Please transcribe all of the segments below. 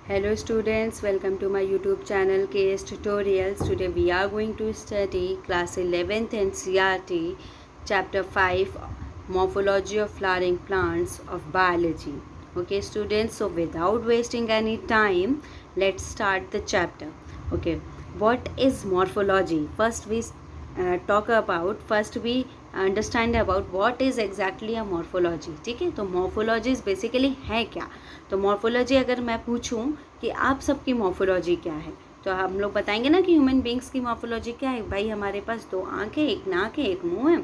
Hello students, welcome to my YouTube channel KS Tutorials. Today we are going to study class 11th NCERT chapter 5 Morphology of Flowering Plants of Biology. Okay students, so without wasting any time, let's start the chapter. Okay, what is morphology? First we understand about what is exactly a morphology. ठीक है, तो morphology basically है क्या. तो morphology अगर मैं पूछूं कि आप सबकी मॉर्फोलॉजी क्या है, तो हम लोग बताएंगे ना कि ह्यूमन बींग्स की मॉर्फोलॉजी क्या है. भाई हमारे पास 2 आँखें, 1 नाक है, 1 मुंह है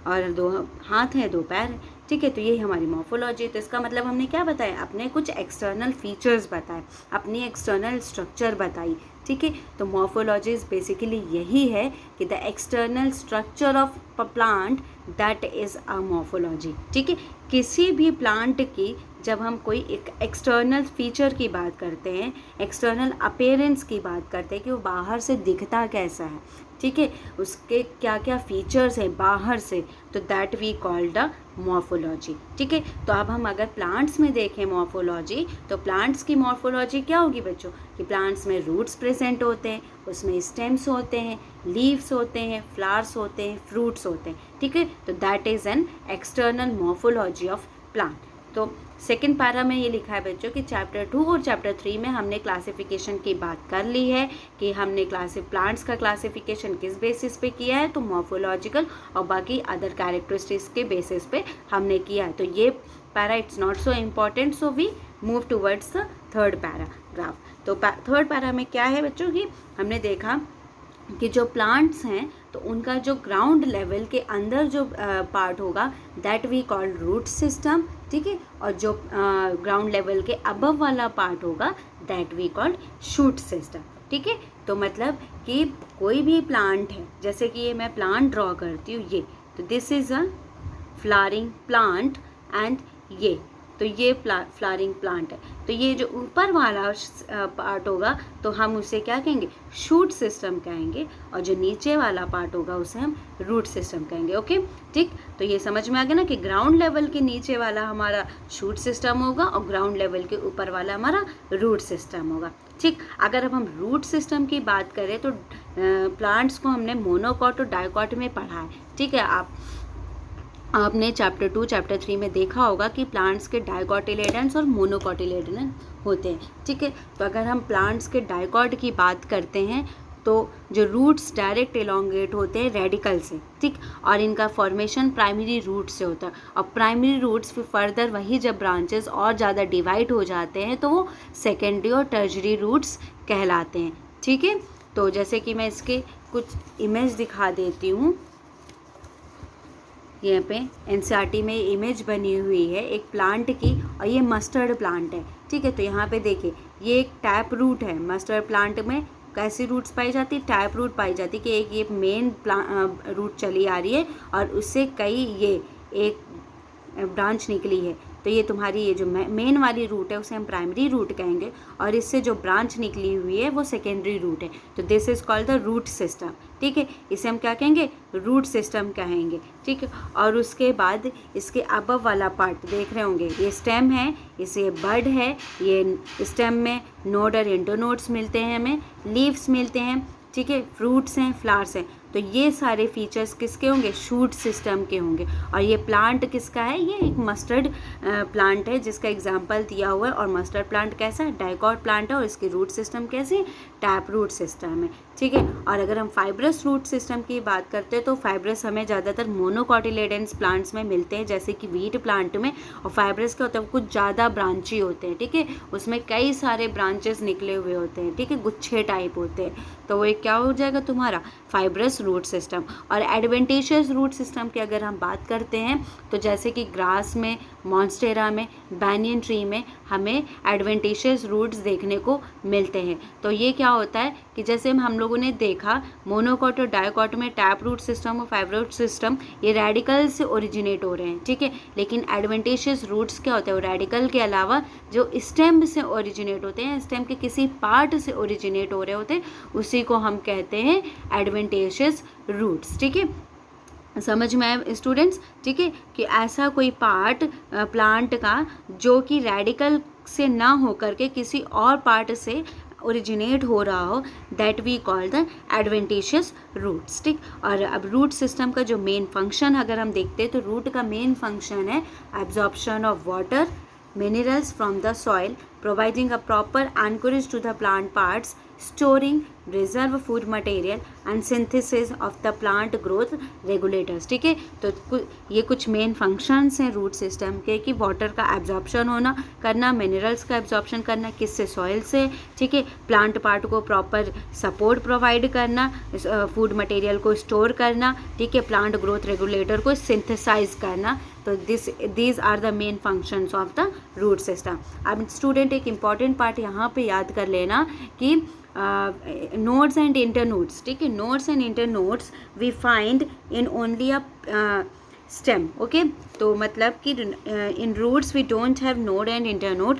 और 2 हाथ हैं, 2 पैर हैं. ठीक है, तो ये हमारी मॉर्फोलॉजी. तो इसका मतलब हमने क्या बताया, अपने कुछ एक्सटर्नल फीचर्स बताए, अपनी एक्सटर्नल स्ट्रक्चर बताई. ठीक है, तो मॉर्फोलॉजी बेसिकली यही है कि the external structure of plant that is a morphology. ठीक है, किसी भी प्लांट की जब हम कोई एक एक्सटर्नल फीचर की बात करते हैं, एक्सटर्नल अपीयरेंस की बात करते हैं कि वो बाहर से दिखता कैसा है, ठीक है, उसके क्या क्या फीचर्स हैं बाहर से, तो that we called a morphology. ठीक है, तो अब हम अगर प्लांट्स में देखें मॉर्फोलॉजी, तो प्लांट्स की मॉर्फोलॉजी क्या होगी बच्चों, कि प्लांट्स में रूट्स प्रेजेंट होते हैं, उसमें स्टेम्स होते हैं, लीव्स होते हैं, फ्लावर्स होते हैं, फ्रूट्स होते हैं. ठीक है, तो that is an external morphology of plant. तो सेकेंड पैरा में ये लिखा है बच्चों कि चैप्टर 2 और चैप्टर 3 में हमने क्लासिफिकेशन की बात कर ली है कि हमने प्लांट्स का क्लासिफिकेशन किस बेसिस पे किया है, तो मॉर्फोलॉजिकल और बाकी अदर कैरेक्टरिस्टिक्स के बेसिस पे हमने किया है. तो ये para it's not so important, so we move towards the third paragraph. तो थर्ड पैरा में क्या है बच्चों की, हमने देखा कि जो प्लांट्स हैं तो उनका जो ग्राउंड लेवल के अंदर जो पार्ट होगा that we call root system. ठीक है, और जो ग्राउंड लेवल के अबव वाला पार्ट होगा that we call shoot system. ठीक है, तो मतलब कि कोई भी प्लांट है, जैसे कि ये मैं प्लांट ड्रॉ करती हूँ, ये तो this is a flowering plant and ये तो ये फ्लावरिंग प्लांट है. तो ये जो ऊपर वाला पार्ट होगा तो हम उसे क्या कहेंगे, शूट सिस्टम कहेंगे, और जो नीचे वाला पार्ट होगा उसे हम रूट सिस्टम कहेंगे. ओके, ठीक, तो ये समझ में आ गया ना कि ग्राउंड लेवल के नीचे वाला हमारा शूट सिस्टम होगा और ग्राउंड लेवल के ऊपर वाला हमारा रूट सिस्टम होगा. ठीक, अगर अब हम रूट सिस्टम की बात करें तो प्लांट्स को हमने मोनोकॉट और डाइकॉट में पढ़ा है. ठीक है, आपने चैप्टर 2 चैप्टर 3 में देखा होगा कि प्लांट्स के डाइकोटिलेडन्स और मोनोकोटिलेडन होते हैं. ठीक है, तो अगर हम प्लांट्स के डाइकॉट की बात करते हैं तो जो रूट्स डायरेक्ट एलोंगेट होते हैं रेडिकल से. ठीक, और इनका फॉर्मेशन प्राइमरी रूट से होता है, और प्राइमरी रूट्स फिर फर्दर वही जब ब्रांचेस और ज़्यादा डिवाइड हो जाते हैं तो वो सेकेंडरी और टर्जरी रूट्स कहलाते हैं. ठीक है, तो जैसे कि मैं इसके कुछ इमेज दिखा देती हूँ. यहाँ पे एनसीईआरटी में इमेज बनी हुई है एक प्लांट की, और ये मस्टर्ड प्लांट है. ठीक है, तो यहाँ पे देखिए ये एक टैप रूट है. मस्टर्ड प्लांट में कैसी रूट्स पाई जाती है, टैप रूट पाई जाती है कि एक ये मेन रूट चली आ रही है और उससे कई ये एक ब्रांच निकली है. तो ये तुम्हारी ये जो मेन वाली रूट है उसे हम प्राइमरी रूट कहेंगे, और इससे जो ब्रांच निकली हुई है वो सेकेंडरी रूट है. तो this is called the root system. ठीक है, इसे हम क्या कहेंगे, रूट सिस्टम कहेंगे. ठीक है, और उसके बाद इसके अबव वाला पार्ट देख रहे होंगे, ये स्टेम है, इसे बड है, ये स्टेम में नोड और इंटरनोड्स मिलते हैं, हमें लीव्स मिलते हैं. ठीक है, फ्रूट्स हैं, फ्लावर्स हैं. तो ये सारे फीचर्स किसके होंगे, शूट सिस्टम के होंगे. और ये प्लांट किसका है, ये एक मस्टर्ड प्लांट है जिसका एग्जांपल दिया हुआ है. और मस्टर्ड प्लांट कैसा है, डाइकॉट प्लांट है, और इसकी रूट सिस्टम कैसे, टैप रूट सिस्टम है. ठीक है, और अगर हम फाइब्रस रूट सिस्टम की बात करते हैं तो फाइब्रस हमें ज़्यादातर मोनोकॉटिलेडन्स प्लांट्स में मिलते हैं, जैसे कि वीट प्लांट में. और फाइब्रस क्या होता है, कुछ ज़्यादा ब्रांची होते हैं. ठीक है, उसमें कई सारे ब्रांचेस निकले हुए होते हैं. ठीक है, गुच्छे टाइप होते हैं. तो वो एक क्या हो जाएगा तुम्हारा, फाइब्रस रूट सिस्टम. और एडवेंटिशियस रूट सिस्टम की अगर हम बात करते हैं तो जैसे कि ग्रास में, मॉन्स्टेरा में, बैनियन ट्री में हमें एडवेंटिशियस रूट्स देखने को मिलते हैं. तो ये क्या होता है कि जैसे हम लोगों ने देखा मोनोकॉट और डाइकॉट में टैप रूट सिस्टम और फाइब्रस रूट सिस्टम ये रेडिकल से ओरिजिनेट हो रहे हैं. ठीक है, लेकिन एडवेंटिशियस रूट्स क्या होते हैं, रेडिकल के अलावा जो स्टेम से ओरिजिनेट होते हैं, स्टेम के किसी पार्ट से ओरिजिनेट हो रहे होते हैं, उसी को हम कहते हैं एडवेंटिशियस रूट्स. ठीक है, समझ में आए स्टूडेंट्स. ठीक है, कि ऐसा कोई पार्ट प्लांट का जो कि रेडिकल से ना होकर के किसी और पार्ट से ओरिजिनेट हो रहा हो, that we call the adventitious roots. ठीक, और अब रूट सिस्टम का जो मेन फंक्शन अगर हम देखते हैं तो रूट का मेन फंक्शन है absorption of water minerals from the soil, providing a proper anchorage to the plant parts, storing reserve food material and synthesis of the plant growth regulators। ठीक है, तो ये कुछ मेन फंक्शंस हैं root system के कि water का absorption होना करना, मिनरल्स का एब्जॉर्प्शन करना, किससे, सॉइल से। ठीक है, प्लांट पार्ट को प्रॉपर सपोर्ट प्रोवाइड करना, फूड मटेरियल को स्टोर करना। ठीक है, प्लांट ग्रोथ रेगुलेटर को सिंथेसाइज करना। तो these are the main functions of the root system। अब स्टूडेंट एक इम्पॉर्टेंट पार्ट यहाँ पे याद कर लेना कि नोड्स एंड इंटरनोड्स। ठीक है, nodes and internodes we find in only a stem. Okay, तो मतलब कि in roots we don't have node and internode.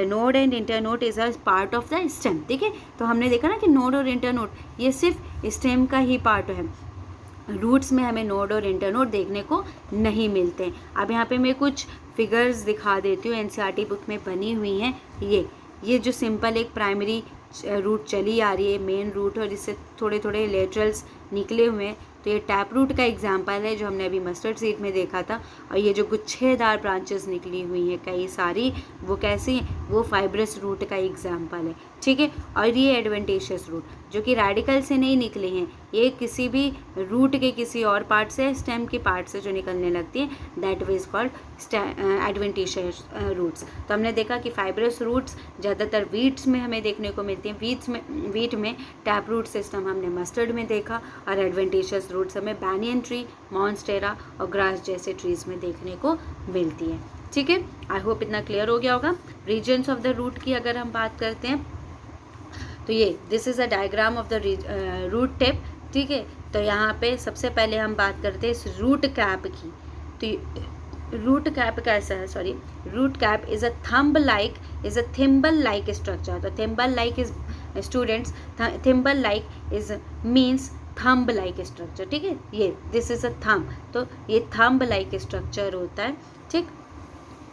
Node and internode is a part of the stem. ठीक है, तो हमने देखा ना कि नोड और इंटरनोड ये सिर्फ स्टेम का ही पार्ट है, रूट्स में हमें नोड और इंटरनोड देखने को नहीं मिलते। अब यहाँ पे मैं कुछ फिगर्स दिखा देती हूँ, एनसीईआरटी बुक में बनी हुई हैं। ये जो सिंपल एक प्राइमरी रूट चली आ रही है, मेन रूट, और इससे थोड़े थोड़े लेटरल्स निकले हुए हैं। तो ये टैप रूट का एग्जाम्पल है जो हमने अभी मस्टर्ड सीड में देखा था। और ये जो गुच्छेदार ब्रांचेस निकली हुई हैं कई सारी, वो कैसी हैं, वो फाइब्रस रूट का एग्जाम्पल है। ठीक है, और ये एडवेंटिशियस रूट जो कि रेडिकल से नहीं निकली हैं, ये किसी भी रूट के किसी और पार्ट से, स्टेम के पार्ट से जो निकलने लगती है, that way is called adventitious roots. तो हमने देखा कि फाइब्रस रूट्स ज़्यादातर वीट्स में हमें देखने को मिलती हैं। वीट में टैप रूट सिस्टम हमने मस्टर्ड में देखा, और एडवेंटिशियस रूट्स हमें बैनियन ट्री, मॉन्स्टेरा और ग्रास जैसे ट्रीज में देखने को मिलती है। ठीक है, आई होप इतना क्लियर हो गया होगा। रीजन्स ऑफ द रूट की अगर हम बात करते हैं तो ये this is a diagram of the root tip. ठीक है, तो यहाँ पे सबसे पहले हम बात करते हैं इस रूट कैप की। तो रूट कैप कैसा है, sorry, root cap is a thumb like, is a thimble like structure. तो thimble like is students, thimble like is means thumb like structure. ठीक है, ये दिस इज़ अ थंब, तो ये थंब लाइक स्ट्रक्चर होता है। ठीक,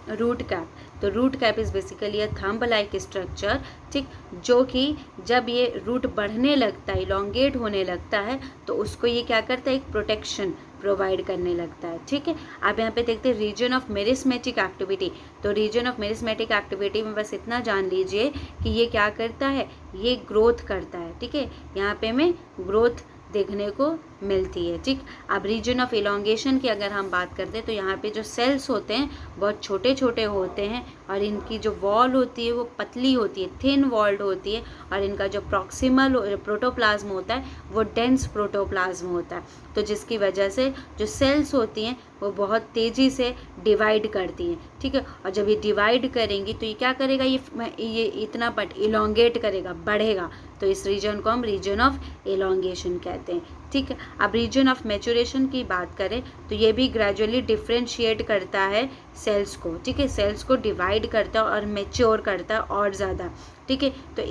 रूट कैप, तो root cap is basically a thumb like structure. ठीक, जो कि जब ये रूट बढ़ने लगता है, इलोंगेट होने लगता है, तो उसको ये क्या करता है, एक प्रोटेक्शन प्रोवाइड करने लगता है। ठीक है, आप यहाँ पे देखते हैं रीजन ऑफ मेरिस्मेटिक एक्टिविटी। तो रीजन ऑफ मेरिस्मेटिक एक्टिविटी में बस इतना जान लीजिए कि ये क्या करता है, ये ग्रोथ करता है। ठीक है, यहाँ पे हमें ग्रोथ देखने को मिलती है। ठीक, अब रीजन ऑफ इलोंगेशन की अगर हम बात करते हैं तो यहाँ पे जो सेल्स होते हैं बहुत छोटे छोटे होते हैं, और इनकी जो वॉल होती है वो पतली होती है, थिन वॉल्ड होती है, और इनका जो प्रॉक्सिमल प्रोटोप्लाज्म होता है वो डेंस प्रोटोप्लाज्म होता है। तो जिसकी वजह से जो सेल्स होती हैं वो बहुत तेज़ी से डिवाइड करती हैं। ठीक है, और जब ये डिवाइड करेंगी तो ये क्या करेगा, ये इतना बट इलोंगेट करेगा, बढ़ेगा। तो इस रीजन को हम रीजन ऑफ इलोंगेशन कहते हैं। ठीक है, अब रीजन ऑफ मैच्योरेशन की बात करें तो ये भी ग्रेजुअली डिफ्रेंशिएट करता है सेल्स को। ठीक है, सेल्स को डिवाइड करता है और मैच्योर करता है और ज़्यादा। ठीक है, तो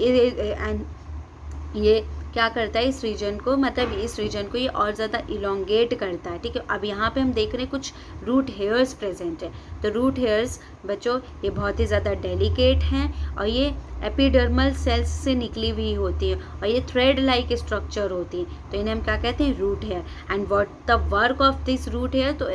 ये क्या करता है इस रीजन को, मतलब इस रीजन को ये और ज़्यादा इलोंगेट करता है। ठीक है, अब यहाँ पे हम देख रहे हैं कुछ रूट हेयर्स प्रेजेंट है। तो रूट हेयर्स बच्चों ये बहुत ही ज़्यादा डेलिकेट हैं, और ये एपिडर्मल सेल्स से निकली हुई होती है, और ये थ्रेड लाइक स्ट्रक्चर होती है। तो इन्हें हम क्या कहते हैं, root hair. And what the work of this root hair, तो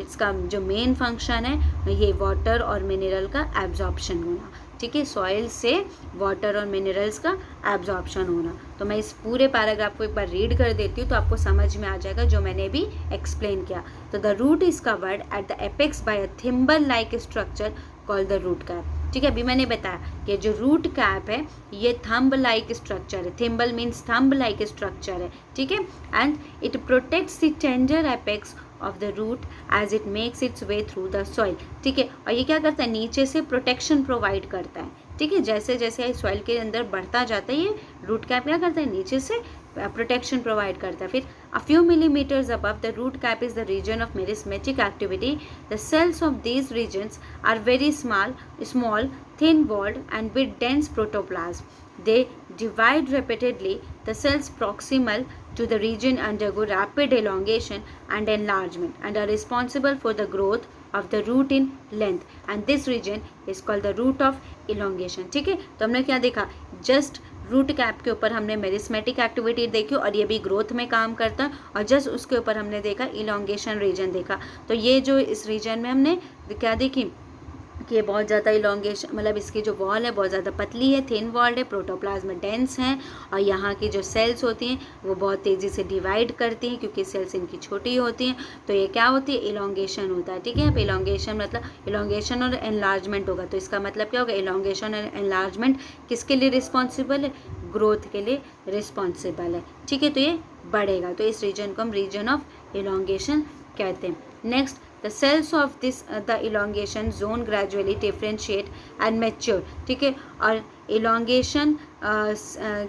इसका जो मेन फंक्शन है ये वाटर और मिनरल का एब्जॉर्प्शन होना। ठीक है, सॉइल से वाटर और मिनरल्स का एब्जॉर्प्शन होना। तो मैं इस पूरे पैराग्राफ को एक बार रीड कर देती हूँ तो आपको समझ में आ जाएगा जो मैंने भी एक्सप्लेन किया। तो the root is covered at the apex by a thimble like structure called the root cap. ठीक है, अभी मैंने बताया कि जो रूट कैप है ये थंब लाइक स्ट्रक्चर है, thimble means thumb like structure है। ठीक है, and it protects the tender apex of the root as it makes its way through the soil. ठीक है, और ये क्या करता है, नीचे से प्रोटेक्शन प्रोवाइड करता है। ठीक है, जैसे जैसे सॉइल के अंदर बढ़ता जाता है ये रूट कैप क्या करता है, नीचे से प्रोटेक्शन प्रोवाइड करता है। फिर a few millimetres above the root cap is the region of meristematic activity. The cells of these regions are very small thin walled and with dense protoplasm. They divide repeatedly. The cells proximal to the region undergo rapid elongation and enlargement and are responsible for the growth of the root in length and this region is called the root of elongation. ठीक है, तो हमने क्या देखा, just root cap के ऊपर हमने meristematic activity देखी और ये भी ग्रोथ में काम करता है, और जस्ट उसके ऊपर हमने देखा इलोंगेशन रीजन देखा। तो ये जो इस रीजन में हमने क्या देखी कि ये बहुत ज़्यादा इलोंगेशन, मतलब इसकी जो वॉल है बहुत ज़्यादा पतली है, थिन वॉल्ड है, प्रोटोप्लाज्म डेंस हैं, और यहाँ की जो सेल्स होती हैं वो बहुत तेज़ी से डिवाइड करती हैं क्योंकि सेल्स इनकी छोटी होती हैं। तो ये क्या होती है, इलोंगेशन होता है। ठीक है, अब इलोंगेशन मतलब इलोंगेशन और एनलार्जमेंट होगा, तो इसका मतलब क्या होगा, इलोंगेशन और एनलार्जमेंट किसके लिए रिस्पॉन्सिबल है, ग्रोथ के लिए रिस्पॉन्सिबल है। ठीक है, तो ये बढ़ेगा, तो इस रीजन को हम रीजन ऑफ इलोंगेशन कहते हैं। Next, the cells of this the elongation zone gradually differentiate and mature। ठीक है, और elongation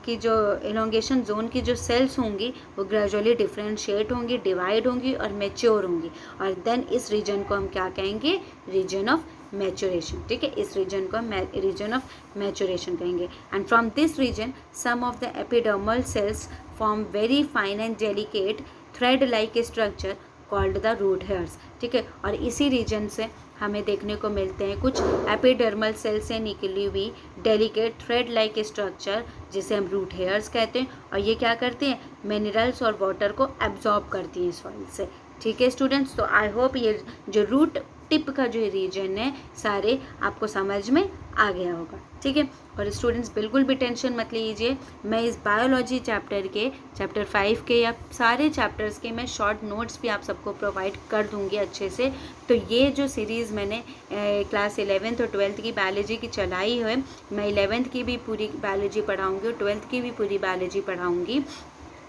की जो elongation zone की जो cells होंगी वो gradually differentiate होंगी, divide होंगी और mature होंगी, और then इस region को हम क्या कहेंगे, region of maturation। ठीक है, इस region को हम region of maturation कहेंगे। and from this region some of the epidermal cells form very fine and delicate thread like structure called the root hairs. ठीक है, और इसी रीजन से हमें देखने को मिलते हैं कुछ एपिडर्मल सेल से निकली हुई डेलिकेट थ्रेड लाइक स्ट्रक्चर जिसे हम रूट हेयर्स कहते हैं, और ये क्या करते हैं, मिनरल्स और वाटर को एब्जॉर्ब करती हैं सॉइल से। ठीक है स्टूडेंट्स, तो आई होप ये जो रूट टिप का जो रीजन है सारे आपको समझ में आ गया होगा। ठीक है, और स्टूडेंट्स बिल्कुल भी टेंशन मत लीजिए, मैं इस बायोलॉजी चैप्टर के चैप्टर 5 के या सारे चैप्टर्स के मैं शॉर्ट नोट्स भी आप सबको प्रोवाइड कर दूंगी अच्छे से। तो ये जो सीरीज़ मैंने क्लास 11th और 12th की बायोलॉजी की चलाई है, मैं 11th की भी पूरी बायोलॉजी पढ़ाऊँगी और 12th की भी पूरी बायोलॉजी पढ़ाऊँगी।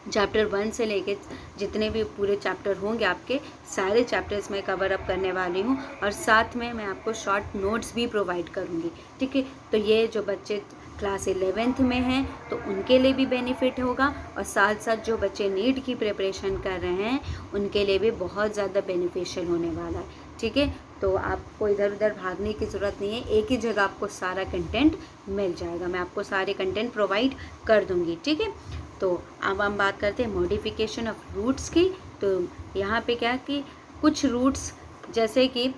चैप्टर 1 से लेके जितने भी पूरे चैप्टर होंगे आपके सारे चैप्टर्स मैं कवर अप करने वाली हूँ, और साथ में मैं आपको शॉर्ट नोट्स भी प्रोवाइड करूँगी। ठीक है, तो ये जो बच्चे क्लास 11th में हैं तो उनके लिए भी बेनिफिट होगा, और साथ साथ जो बच्चे नीट की प्रिपरेशन कर रहे हैं उनके लिए भी बहुत ज़्यादा बेनिफिशियल होने वाला है। ठीक है, तो आपको इधर उधर भागने की ज़रूरत नहीं है, एक ही जगह आपको सारा कंटेंट मिल जाएगा, मैं आपको सारे कंटेंट प्रोवाइड कर दूँगी। ठीक है, तो अब हम बात करते हैं मॉडिफिकेशन ऑफ रूट्स की। तो यहाँ पे क्या कि कुछ रूट्स, जैसे कि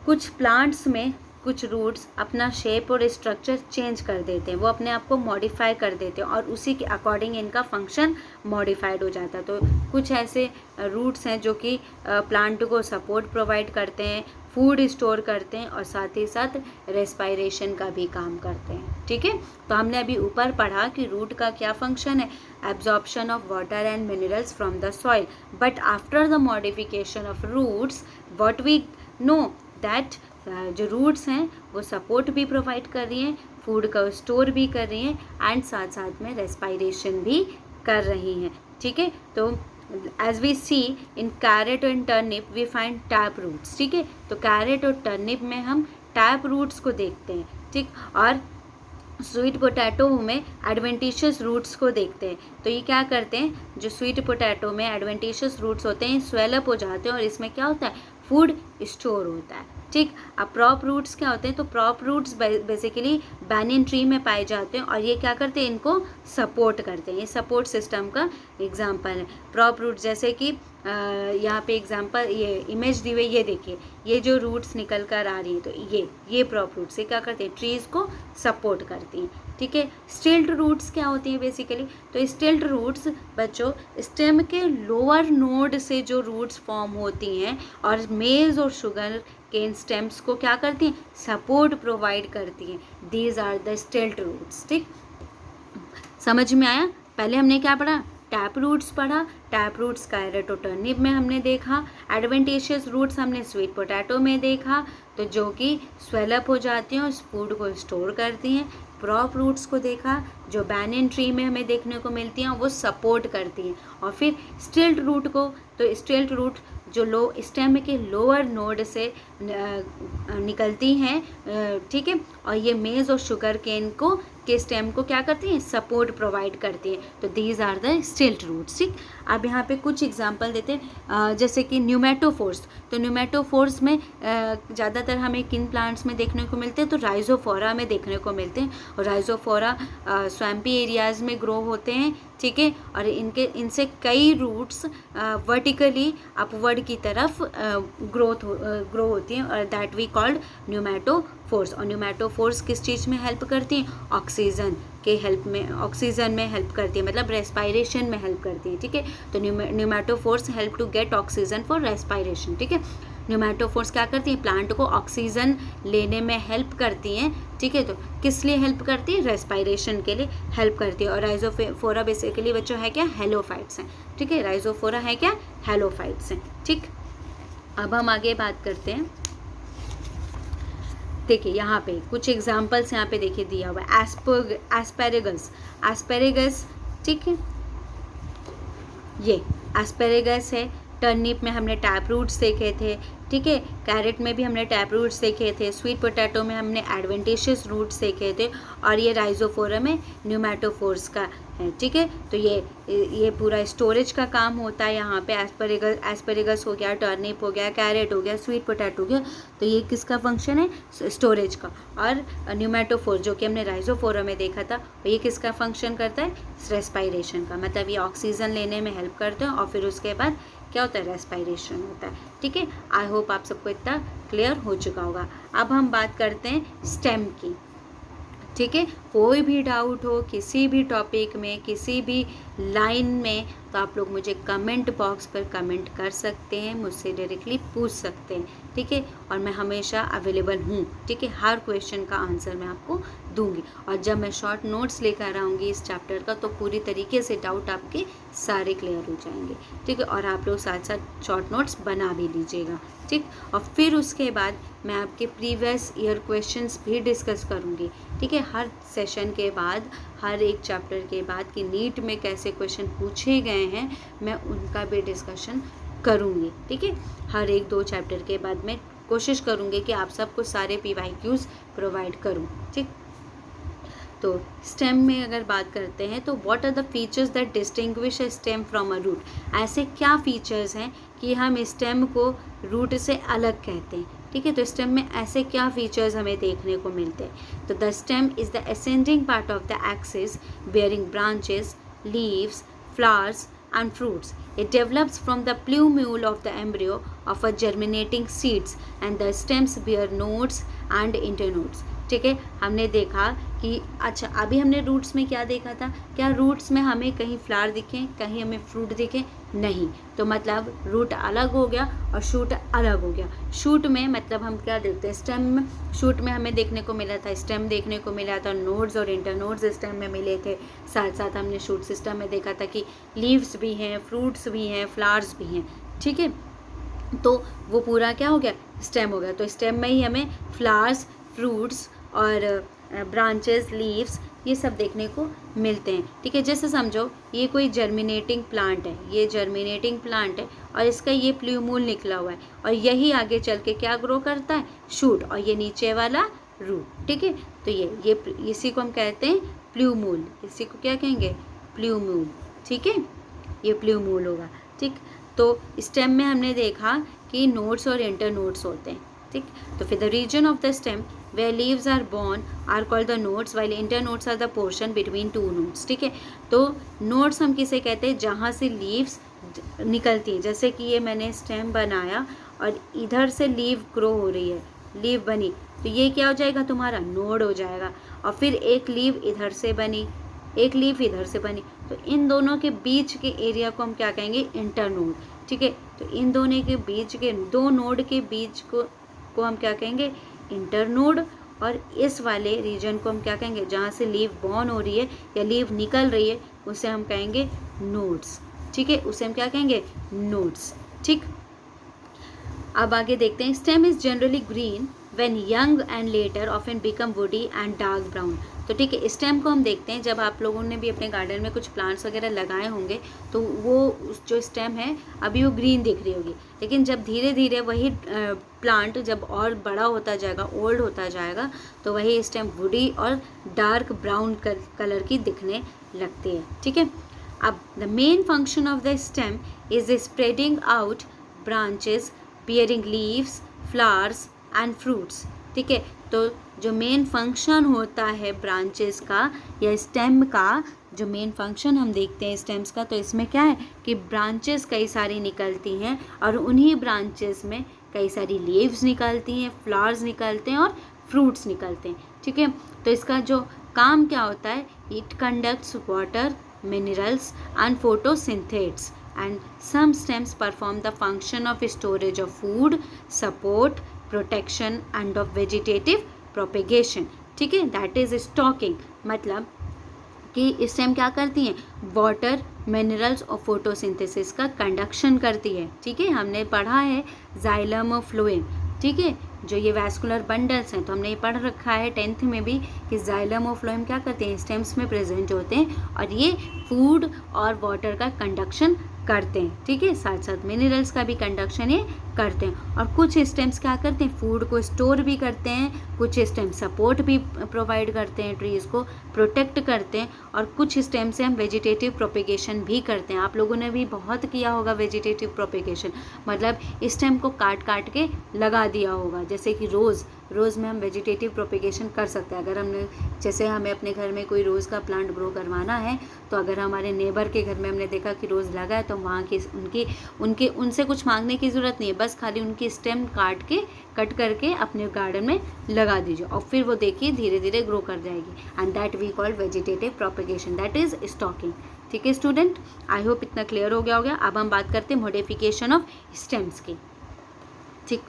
कुछ प्लांट्स में कुछ रूट्स अपना शेप और स्ट्रक्चर चेंज कर देते हैं, वो अपने आप को मॉडिफाई कर देते हैं और उसी के अकॉर्डिंग इनका फंक्शन मॉडिफाइड हो जाता है। तो कुछ ऐसे रूट्स हैं जो कि प्लांट को सपोर्ट प्रोवाइड करते हैं, फूड स्टोर करते हैं और साथ ही साथ रेस्पायरेशन का भी काम करते हैं। ठीक है, तो हमने अभी ऊपर पढ़ा कि रूट का क्या फंक्शन है, absorption of water and minerals from the soil, but after the modification of roots what we know that जो रूट्स हैं वो सपोर्ट भी प्रोवाइड कर रही हैं, फूड का स्टोर भी कर रही हैं एंड साथ साथ में रेस्पायरेशन भी कर रही हैं। ठीक है, तो as we see in carrot और in turnip we find tap roots. ठीक है, तो कैरेट और टर्निप में हम टैप रूट्स को देखते हैं। ठीक, और स्वीट पोटैटो में एडवेंटिशियस रूट्स को देखते हैं। तो ये क्या करते हैं, जो स्वीट पोटैटो में एडवेंटिशियस रूट्स होते हैं स्वेलअप हो जाते हैं और इसमें क्या होता है, फूड स्टोर होता है। ठीक, अब प्रॉप रूट्स क्या होते हैं, तो prop roots basically banyan tree में पाए जाते हैं और ये क्या करते हैं, इनको सपोर्ट करते हैं। ये सपोर्ट सिस्टम का एग्जांपल है प्रॉप रूट्स। जैसे कि यहाँ पे एग्जांपल ये इमेज दी हुई, ये देखिए, ये जो रूट्स निकल कर आ रही है, तो ये प्रॉप रूट्स ये क्या करते हैं, ट्रीज़ को सपोर्ट करती हैं। ठीक है, स्टिल्ट रूट्स क्या होती हैं बेसिकली, तो स्टिल्ट रूट्स बच्चों स्टेम के लोअर नोड से जो रूट्स फॉर्म होती हैं और मेज और शुगर केन स्टेम्स को क्या करती हैं, सपोर्ट प्रोवाइड करती हैं। These are the stilt roots. ठीक, समझ में आया। पहले हमने क्या पढ़ा, टैप रूट्स पढ़ा, टैप रूट्स कैरेट और टर्निप में हमने देखा, एडवेंटिशियस रूट्स हमने स्वीट पोटैटो में देखा, तो जो कि स्वेलअप हो जाती हैं और फूड को स्टोर करती हैं। प्रॉप रूट्स को देखा, जो बैनियन ट्री में हमें देखने को मिलती हैं, वो सपोर्ट करती हैं। और फिर स्टिल्ट रूट को, तो स्टिल्ट रूट जो लो स्टेम के लोअर नोड से निकलती हैं, ठीक है। और ये मेज़ और शुगर केन को के स्टेम को क्या करती हैं, सपोर्ट प्रोवाइड करती हैं। तो these are the stilt roots, ठीक। अब यहाँ पे कुछ एग्जांपल देते हैं, जैसे कि न्यूमेटोफोर्स। तो न्यूमेटोफोर्स में ज़्यादातर हमें किन प्लांट्स में देखने को मिलते हैं, तो राइजोफोरा में देखने को मिलते हैं। और राइजोफोरा स्वैम्पी एरियाज़ में ग्रो होते हैं, ठीक है। और इनसे कई रूट्स वर्टिकली अपवर्ड की तरफ ग्रो होती हैं, और दैट वी कॉल्ड न्यूमेटोफोर्स। और न्यूमेटोफोर्स किस चीज़ में हेल्प करती हैं, ऑक्सीजन में हेल्प करती है, मतलब रेस्पायरेशन में हेल्प करती है, ठीक है। तो pneumatophores help to get oxygen for respiration, ठीक है। न्यूमेटोफोर्स क्या करती है, प्लांट को ऑक्सीजन लेने में हेल्प करती हैं, ठीक है। तो किस लिए हेल्प करती है, रेस्पायरेशन के लिए हेल्प करती है। और राइजोफोरा बेसिकली बच्चों है क्या, हेलोफाइट्स हैं, ठीक है। राइजोफोरा है क्या, हेलोफाइट्स हैं, ठीक। अब हम आगे बात करते हैं। देखिए यहाँ पे कुछ एग्जाम्पल्स यहाँ पे देखिए दिया हुआ है, एस्पेरेगस, ठीक है। ये एस्पेरेगस है। टर्निप में हमने टैप रूट्स देखे थे, ठीक है। कैरेट में भी हमने टैप रूट्स देखे थे। स्वीट पोटैटो में हमने एडवेंटिशियस रूट्स देखे थे। और ये राइजोफोरा में न्यूमेटोफोर्स का है, ठीक है। तो ये पूरा स्टोरेज का काम होता है यहाँ पे। एस्पेरेगस हो गया, टर्निप हो गया, कैरेट हो गया, स्वीट पोटैटो हो गया, तो ये किसका फंक्शन है, स्टोरेज का। और न्यूमेटोफोर जो कि हमने राइजोफोरा में देखा था, ये किसका फंक्शन करता है, रेस्पायरेशन का। मतलब ये ऑक्सीजन लेने में हेल्प करते हैं और फिर उसके बाद क्या होता है, रेस्पायरेशन होता है, ठीक है। आई होप आप सबको इतना क्लियर हो चुका होगा। अब हम बात करते हैं स्टेम की, ठीक है। कोई भी डाउट हो किसी भी टॉपिक में, किसी भी लाइन में, तो आप लोग मुझे कमेंट बॉक्स पर कमेंट कर सकते हैं, मुझसे डायरेक्टली पूछ सकते हैं, ठीक है। और मैं हमेशा अवेलेबल हूँ, ठीक है। हर क्वेश्चन का आंसर मैं आपको दूंगी। और जब मैं शॉर्ट नोट्स लेकर आऊँगी इस चैप्टर का, तो पूरी तरीके से डाउट आपके सारे क्लियर हो जाएंगे, ठीक है। और आप लोग साथ साथ शॉर्ट नोट्स बना भी लीजिएगा, ठीक। और फिर उसके बाद मैं आपके प्रीवियस ईयर क्वेश्चंस भी डिस्कस करूँगी, ठीक है। हर सेशन के बाद, हर एक चैप्टर के बाद कि नीट में कैसे क्वेश्चन पूछे गए हैं, मैं उनका भी डिस्कशन करूँगी, ठीक है। हर एक 2 चैप्टर के बाद मैं कोशिश करूँगी कि आप सबको सारे PYQs प्रोवाइड करूँ, ठीक। तो स्टेम में अगर बात करते हैं, तो what are the features that distinguish a stem from a root. ऐसे क्या फीचर्स हैं कि हम स्टेम को रूट से अलग कहते हैं, ठीक है। तो स्टेम में ऐसे क्या फीचर्स हमें देखने को मिलते हैं, तो the stem is the ascending part of the axis bearing branches, leaves, flowers and fruits. It develops from the plumule of the embryo of a germinating seeds and the stems bear nodes and internodes, ठीक है। हमने देखा कि अच्छा, अभी हमने roots में क्या देखा था, क्या रूट्स में हमें कहीं फ्लावर दिखे, कहीं हमें फ्रूट दिखे, नहीं। तो मतलब रूट अलग हो गया और शूट अलग हो गया। शूट में मतलब हम क्या देखते हैं, स्टेम में, शूट में हमें देखने को मिला था, स्टेम देखने को मिला था, नोड्स और इंटरनोड्स स्टेम में मिले थे। साथ साथ हमने शूट सिस्टम में देखा था कि लीव्स भी हैं, फ्रूट्स भी हैं, फ्लावर्स भी हैं, ठीक है। तो वो पूरा क्या हो गया, स्टेम हो गया। तो स्टेम में ही हमें फ्लावर्स, फ्रूट्स और ब्रांचेस, लीव्स, ये सब देखने को मिलते हैं, ठीक है। जैसे समझो ये कोई जर्मिनेटिंग प्लांट है, ये जर्मिनेटिंग प्लांट है और इसका ये प्ल्यूमूल निकला हुआ है, और यही आगे चल के क्या ग्रो करता है, शूट, और ये नीचे वाला रूट, ठीक है। तो ये इसी को हम कहते हैं प्ल्यूमूल, इसी को क्या कहेंगे, प्ल्यूमूल, ठीक है। ये प्ल्यूमूल होगा, ठीक। तो स्टेम में हमने देखा कि नोड्स और इंटरनोड्स होते हैं, ठीक। तो फिर the region of the stem where leaves are born are called the nodes while internodes are the portion between two nodes, ठीक है। तो nodes हम किसे कहते हैं, जहाँ से लीव्स निकलती हैं। जैसे कि ये मैंने स्टेम बनाया और इधर से लीव ग्रो हो रही है, लीव बनी, तो ये क्या हो जाएगा, तुम्हारा नोड हो जाएगा। और फिर एक लीव इधर से बनी, एक लीव इधर से बनी, तो इन दोनों के बीच के एरिया को हम क्या कहेंगे, इंटरनोड, ठीक है। तो इन दोनों के बीच के, 2 नोड के बीच को हम क्या कहेंगे, इंटरनोड। और इस वाले रीजन को हम क्या कहेंगे, जहाँ से लीव बॉर्न हो रही है या लीव निकल रही है, उसे हम कहेंगे नोड्स, ठीक है। उसे हम क्या कहेंगे, नोड्स, ठीक। अब आगे देखते हैं। Stem is generally green when young and later often become woody and dark brown। तो ठीक है, स्टेम को हम देखते हैं, जब आप लोगों ने भी अपने गार्डन में कुछ प्लांट्स वगैरह लगाए होंगे तो वो जो स्टेम है अभी वो ग्रीन दिख रही होगी, लेकिन जब धीरे धीरे वही प्लांट जब और बड़ा होता जाएगा, ओल्ड होता जाएगा, तो वही स्टेम वुडी और डार्क ब्राउन कलर की दिखने लगती है। ठीक है, अब the main function of the stem is spreading out branches bearing leaves, flowers and fruits. ठीक है, तो जो मेन फंक्शन होता है ब्रांचेस का या स्टेम का, जो मेन फंक्शन हम देखते हैं स्टेम्स का, तो इसमें क्या है कि ब्रांचेस कई सारी निकलती हैं और उन्हीं ब्रांचेस में कई सारी लीव्स निकलती हैं, फ्लावर्स निकलते हैं और फ्रूट्स निकलते हैं। ठीक है, तो इसका जो काम क्या होता है, it conducts water, minerals and photosynthates and some stems perform the function of storage of food, support, protection and of vegetative propagation। ठीक है, that is stalking, मतलब कि स्टेम क्या करती हैं, वाटर, मिनरल्स और फोटोसिंथेसिस का कंडक्शन करती है। ठीक है, हमने पढ़ा है जाइलम और फ्लोएम। ठीक है, जो ये वैस्कुलर बंडल्स हैं, तो हमने ये पढ़ रखा है 10th में भी कि जाइलम और फ्लोएम क्या करते हैं, स्टेम्स में प्रेजेंट होते हैं और ये फूड और वाटर का कंडक्शन करते हैं। ठीक है, साथ साथ मिनरल्स का भी कंडक्शन ये करते हैं। और कुछ स्टेम्स क्या करते हैं, फूड को स्टोर भी करते हैं, कुछ स्टेम सपोर्ट भी प्रोवाइड करते हैं, ट्रीज़ को प्रोटेक्ट करते हैं, और कुछ स्टेम से हम वेजिटेटिव प्रोपेगेशन भी करते हैं। आप लोगों ने भी बहुत किया होगा वेजिटेटिव प्रोपेगेशन, मतलब स्टेम को काट काट के लगा दिया होगा। जैसे कि रोज़ में हम वेजिटेटिव प्रोपेगेशन कर सकते हैं। अगर हमने, जैसे हमें अपने घर में कोई रोज़ का प्लांट ग्रो करवाना है, तो अगर हमारे नेबर के घर में हमने देखा कि रोज़ लगा है, तो वहाँ की उनसे कुछ मांगने की ज़रूरत नहीं है, बस खाली उनकी स्टेम कट करके अपने गार्डन में लगा दीजिए और फिर वो देखिए धीरे धीरे ग्रो कर जाएगी। And that we called vegetative propagation, that is stalking. ठीक है स्टूडेंट, आई होप इतना क्लियर हो गया होगा। अब हम बात करते हैं मॉडिफिकेशन ऑफ स्टेम्स की। ठीक,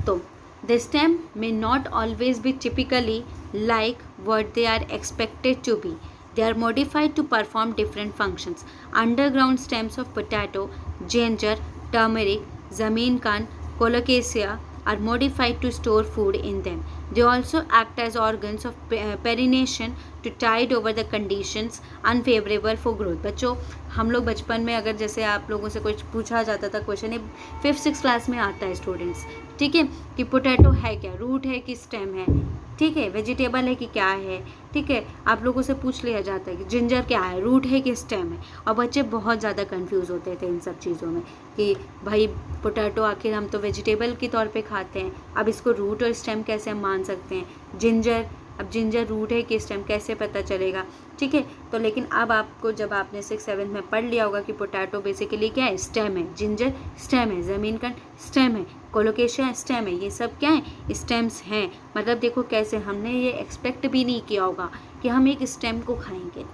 तो the stem may not always be typically like what they are expected to be. They are modified to perform different functions. Underground stems of potato, ginger, turmeric, zameen-kan, colocasia are modified to store food in them. They also act as organs of perennation to tide over the conditions unfavorable for growth. बच्चों, हम लोग बचपन में, अगर जैसे आप लोगों से कुछ पूछा जाता था क्वेश्चन, ये 5th-6th क्लास में आता है स्टूडेंट्स, ठीक है, कि पोटैटो है क्या, रूट है कि स्टेम है, ठीक है, वेजिटेबल है कि क्या है। ठीक है, आप लोगों से पूछ लिया जाता है कि जिंजर क्या है, रूट है कि स्टेम है, और बच्चे बहुत ज़्यादा कंफ्यूज होते थे इन सब चीज़ों में कि भाई पोटैटो आखिर हम तो वेजिटेबल के तौर पे खाते हैं, अब इसको रूट और स्टेम कैसे हम मान सकते हैं। जिंजर, अब जिंजर रूट है कि स्टेम कैसे पता चलेगा। ठीक है, तो लेकिन अब आपको, जब आपने 6th-7th में पढ़ लिया होगा कि पोटैटो बेसिकली क्या है, स्टेम है, जिंजर स्टेम है, ज़मीन का स्टेम है, कोलोकेशिया स्टेम है, ये सब क्या है, स्टेम्स हैं। मतलब देखो कैसे हमने ये एक्सपेक्ट भी नहीं किया होगा कि हम एक स्टेम को खाएंगे।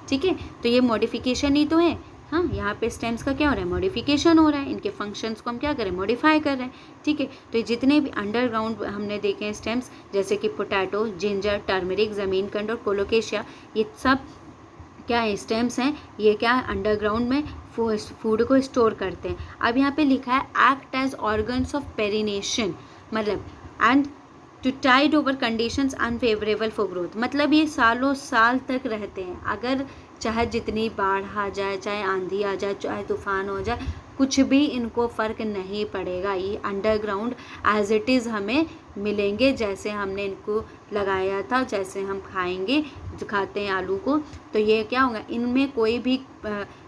ठीक है, तो ये मॉडिफिकेशन ही तो है। हाँ, यहाँ पे स्टेम्स का क्या हो रहा है, मॉडिफिकेशन हो रहा है, इनके फंक्शंस को हम क्या करें, मॉडिफाई कर रहे हैं। ठीक है, तो ये जितने भी अंडरग्राउंड हमने देखे हैं स्टेम्स, जैसे कि पोटैटो, जिंजर, टर्मरिक, ज़मीन कंड और कोलोकेशिया, ये सब क्या है, स्टेम्स हैं। ये क्या है, अंडरग्राउंड में फूड को स्टोर करते हैं। अब यहाँ पे लिखा है act as organs of perennation, मतलब and to tide over conditions unfavourable for growth, मतलब ये सालों साल तक रहते हैं। अगर चाहे जितनी बाढ़ आ जाए, चाहे आंधी आ जाए, चाहे तूफान हो जाए, कुछ भी इनको फ़र्क नहीं पड़ेगा। ये अंडरग्राउंड एज इट इज़ हमें मिलेंगे, जैसे हमने इनको लगाया था, जैसे हम खाते हैं आलू को, तो ये क्या होगा, इनमें कोई भी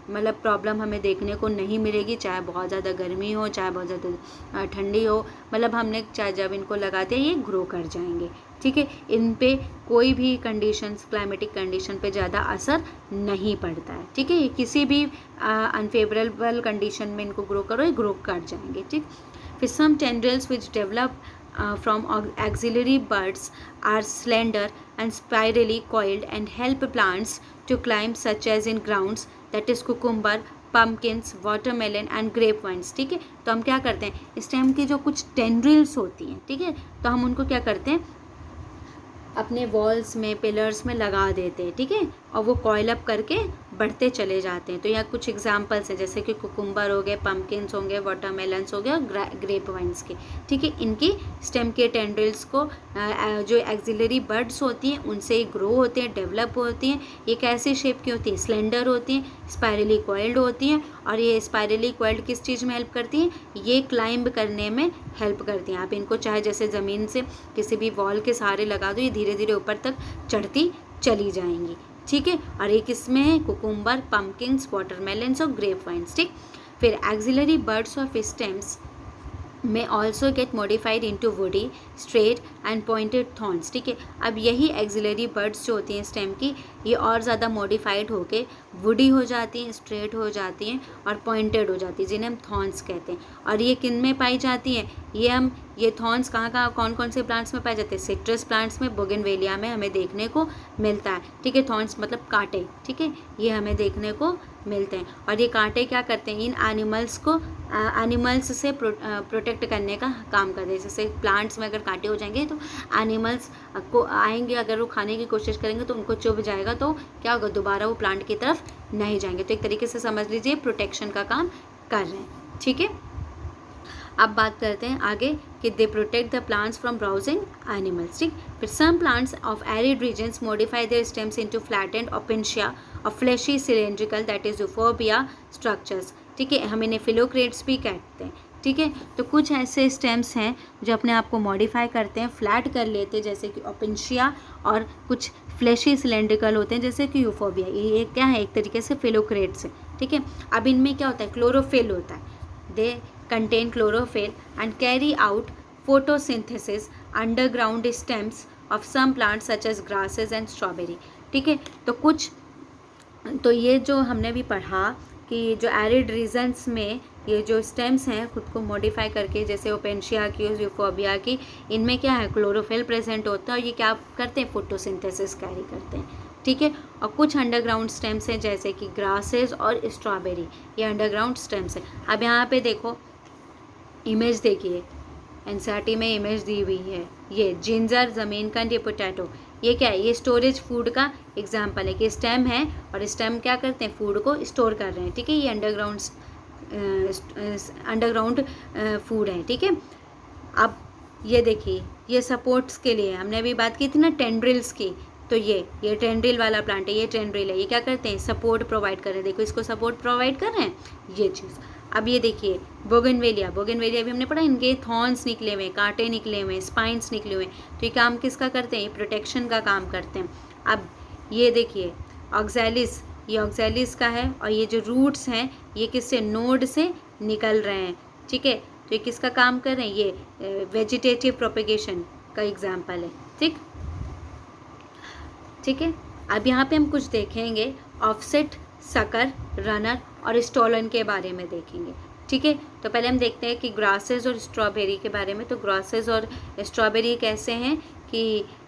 मतलब प्रॉब्लम हमें देखने को नहीं मिलेगी, चाहे बहुत ज़्यादा गर्मी हो, चाहे बहुत ज़्यादा ठंडी हो, मतलब हमने चाहे जब इनको लगाते हैं ये ग्रो कर जाएंगे। ठीक है, इन पे कोई भी कंडीशंस, क्लाइमेटिक कंडीशन पे ज़्यादा असर नहीं पड़ता है। ठीक है, ये किसी भी अनफेवरेबल कंडीशन में इनको ग्रो करो, ये ग्रो कर जाएंगे। ठीक, फिर some tendrils which develop from auxiliary buds are slender and spirally coiled and help plants to climb, such as in grounds, that is cucumber, pumpkins, watermelon and grapevines। ठीक है, तो हम क्या करते हैं, स्टेम की जो कुछ टेंड्रिल्स होती हैं, ठीक है, तो हम उनको क्या करते हैं, अपने वॉल्स में, पिलर्स में लगा देते हैं। ठीक है, और वो कॉइल अप करके बढ़ते चले जाते हैं। तो यहाँ कुछ एग्जांपल्स हैं, जैसे कि कुकुम्बर हो गए, पम्पकिन्स होंगे, वाटरमेलन्स हो गए और ग्रेप वाइन्स के, ठीक है। इनकी स्टेम के टेंड्रिल्स को जो एक्सिलरी बड्स होती हैं उनसे ग्रो होते हैं, डेवलप होती हैं। ये कैसी शेप की होती है? स्लेंडर होती हैं, स्पायरली कॉइल्ड होती हैं। और ये स्पायरली कॉइल्ड किस चीज़ में हेल्प करती हैं? ये क्लाइंब करने में हेल्प करती हैं। आप इनको चाहे जैसे ज़मीन से किसी भी वॉल के सहारे लगा दो, ये धीरे धीरे ऊपर तक चढ़ती चली जाएंगी, ठीक है। और एक इसमें है कुकुम्बर, पम्पकिन्स, वाटरमेलन्स और ग्रेप वाइन्स, ठीक। फिर axillary buds of stems may also get modified into woody, straight and pointed thorns, ठीक है। अब यही एक्सिलरी बर्ड्स जो होती हैं स्टेम की, ये और ज़्यादा मॉडिफाइड होके वुडी हो जाती हैं, स्ट्रेट हो जाती हैं और पॉइंटेड हो जाती हैं, जिन्हें हम थॉर्न्स कहते हैं। और ये किन में पाई जाती हैं? ये थॉर्न्स कहाँ कौन कौन से प्लांट्स में पाए जाते हैं? सिट्रस प्लांट्स में, बोगनवेलिया में हमें देखने को मिलता है, ठीक है। थॉर्न्स मतलब कांटे, ठीक है, ये हमें देखने को मिलते हैं। और ये कांटे क्या करते हैं? इन एनिमल्स से प्रोटेक्ट करने का काम करते हैं। जैसे प्लांट्स में अगर कांटे हो जाएंगे तो एनिमल्स को आएंगे, अगर वो खाने की कोशिश करेंगे तो उनको चुभ जाएगा, तो क्या होगा? दोबारा वो प्लांट की तरफ नहीं जाएंगे। तो एक तरीके से समझ लीजिए प्रोटेक्शन का काम कर रहे हैं, ठीक है। अब बात करते हैं आगे कि they protect the plants from browsing animals, ठीक। फिर some plants of arid regions modify their stems into flattened Opuntia और फ्लैशी सिलेंड्रिकल दैट इज यूफोबिया स्ट्रक्चर्स, ठीक है। हम इन्हें फिलोक्रेट्स भी कहते हैं, ठीक है। तो कुछ ऐसे स्टेम्स हैं जो अपने आप को मॉडिफाई करते हैं, फ्लैट कर लेते हैं, जैसे कि ओपेंशिया, और कुछ फ्लैशी सिलेंड्रिकल होते हैं जैसे कि यूफोबिया। ये क्या है? एक तरीके से फिलोक्रेट्स है, ठीक है। अब इनमें क्या होता है? क्लोरोफिल होता है। दे contain chlorophyll and carry out photosynthesis underground stems of some plants such as grasses and strawberry, ठीक है। तो ये जो हमने भी पढ़ा कि जो एरिड रीजन्स में ये जो स्टेम्स हैं खुद को मॉडिफाई करके, जैसे ओपेंशिया की, यूफोबिया की, इनमें क्या है? क्लोरोफिल प्रेजेंट होता है और ये क्या करते हैं? फोटोसिंथेसिस कैरी करते हैं, ठीक है। और कुछ अंडरग्राउंड स्टेम्स हैं जैसे कि ग्रासेस और स्ट्रॉबेरी, ये अंडरग्राउंड स्टेम्स हैं। अब यहाँ पे देखो, इमेज देखिए, एनसीईआरटी में इमेज दी हुई है। ये जिंजर, ज़मीन कंद, ये पोटैटो, ये क्या है? ये स्टोरेज फूड का एग्जांपल है कि स्टेम है और स्टेम क्या करते हैं? फूड को स्टोर कर रहे हैं, ठीक है। ये अंडरग्राउंड फूड है, ठीक है। अब ये देखिए, ये सपोर्ट्स के लिए हमने अभी बात की थी ना टेंड्रिल्स की, तो ये टेंड्रिल वाला प्लांट है, ये टेंड्रिल है, ये क्या करते हैं? सपोर्ट प्रोवाइड कर रहे हैं। देखो, इसको सपोर्ट प्रोवाइड कर रहे हैं, ये चीज़। अब ये देखिए बोगनवेलिया भी हमने पढ़ा, इनके थॉर्न्स निकले हुए, कांटे निकले हुए, स्पाइंस निकले हुए, तो ये काम किसका करते हैं? ये प्रोटेक्शन का काम करते हैं। अब ये देखिए ऑक्सैलिस, ये ऑक्सैलिस का है, और ये जो रूट्स हैं ये किससे? नोड से निकल रहे हैं, ठीक है। तो ये किसका काम कर रहे हैं? ये वेजिटेटिव प्रोपेगेशन का एग्जाम्पल है, ठीक है। अब यहाँ पे हम कुछ देखेंगे, ऑफसेट, सकर, रनर और स्टोलन के बारे में देखेंगे, ठीक है। तो पहले हम देखते हैं कि ग्रासेस और स्ट्रॉबेरी के बारे में। तो ग्रासेस और स्ट्रॉबेरी कैसे हैं कि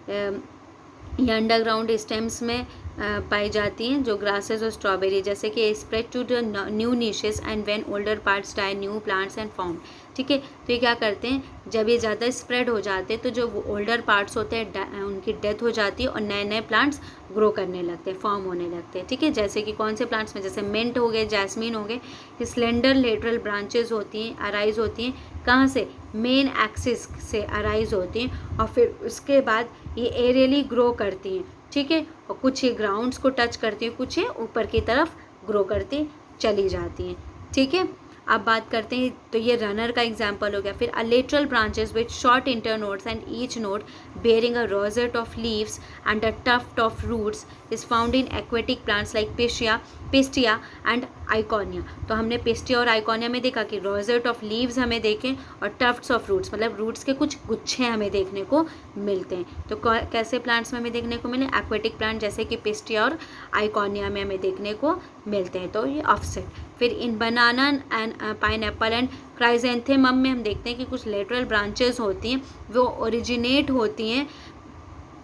ये अंडरग्राउंड स्टेम्स में पाई जाती हैं, जो ग्रासेस और स्ट्रॉबेरी, जैसे कि spread to the new niches and when older parts die new plants and found, ठीक है। तो ये क्या करते हैं? जब ये ज़्यादा स्प्रेड हो जाते हैं तो जो ओल्डर पार्ट्स होते हैं उनकी डेथ हो जाती है और नए नए प्लांट्स ग्रो करने लगते हैं, फॉर्म होने लगते हैं, ठीक है। जैसे कि कौन से प्लांट्स में? जैसे मिंट हो गए, जैस्मिन हो गए, स्लेंडर लेटरल ब्रांचेज होती हैं, अराइज होती हैं कहाँ से? मेन एक्सिस से अराइज होती हैं, और फिर उसके बाद ये एरियली ग्रो करती हैं, ठीक है। और कुछ ये ग्राउंड्स को टच करती हैं, कुछ ये ऊपर की तरफ ग्रो करती चली जाती हैं, ठीक है। अब बात करते हैं, तो ये रनर का एग्जाम्पल हो गया। फिर a lateral branches with short internodes and each node bearing a rosette of leaves and a tuft of roots is found in aquatic plants like Pistia and आइकोनिया। तो हमने पिस्टिया और आइकोनिया में देखा कि रोजेट ऑफ लीव्स हमें देखें और टफ्ट्स ऑफ रूट्स, मतलब रूट्स के कुछ गुच्छे हमें देखने को मिलते हैं। तो कैसे प्लांट्स में हमें देखने को मिले? एक्वेटिक प्लांट जैसे कि पिस्टिया और आइकोनिया में हमें देखने को मिलते हैं, तो ये ऑफसेट। फिर इन बनाना एंड पाइनएप्पल एंड क्राइजेंथेमम में हम देखते हैं कि कुछ लेटरल ब्रांचेस होती हैं, वो ओरिजिनेट होती हैं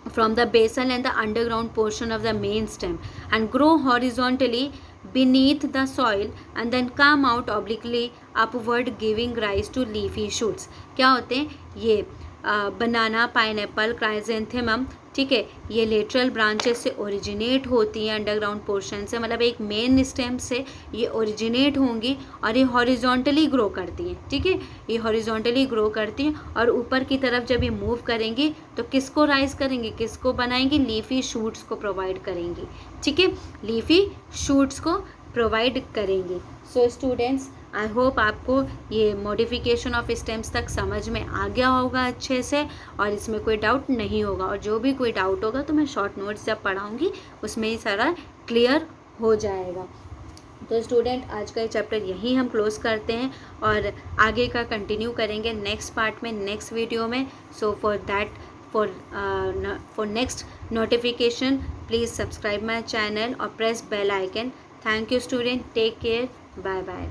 from the basal and the underground portion of the main stem and grow horizontally beneath the soil and then come out obliquely upward giving rise to leafy shoots। क्या होते हैं ये? बनाना, pineapple, chrysanthemum ठीक है। ये lateral branches से originate होती हैं अंडरग्राउंड पोर्शन से, मतलब एक मेन स्टेम से ये ओरिजिनेट होंगी और ये हॉरिजॉन्टली ग्रो करती हैं, ठीक है। ये हॉरिजॉन्टली ग्रो करती हैं और ऊपर की तरफ जब ये मूव करेंगी तो किसको राइज करेंगी, किसको बनाएंगी, लीफी शूट्स को प्रोवाइड करेंगी, ठीक है। लीफी शूट्स को प्रोवाइड करेंगी। सो स्टूडेंट्स, आई होप आपको ये मॉडिफिकेशन ऑफ स्टेम्स तक समझ में आ गया होगा अच्छे से और इसमें कोई डाउट नहीं होगा, और जो भी कोई डाउट होगा तो मैं शॉर्ट नोट्स जब पढ़ाऊँगी उसमें ही सारा क्लियर हो जाएगा। तो स्टूडेंट, आज का ये चैप्टर यहीं हम क्लोज करते हैं और आगे का कंटिन्यू करेंगे नेक्स्ट पार्ट में, नेक्स्ट वीडियो में। So for next notification please subscribe my channel और press bell icon. Thank you student, take care, bye bye.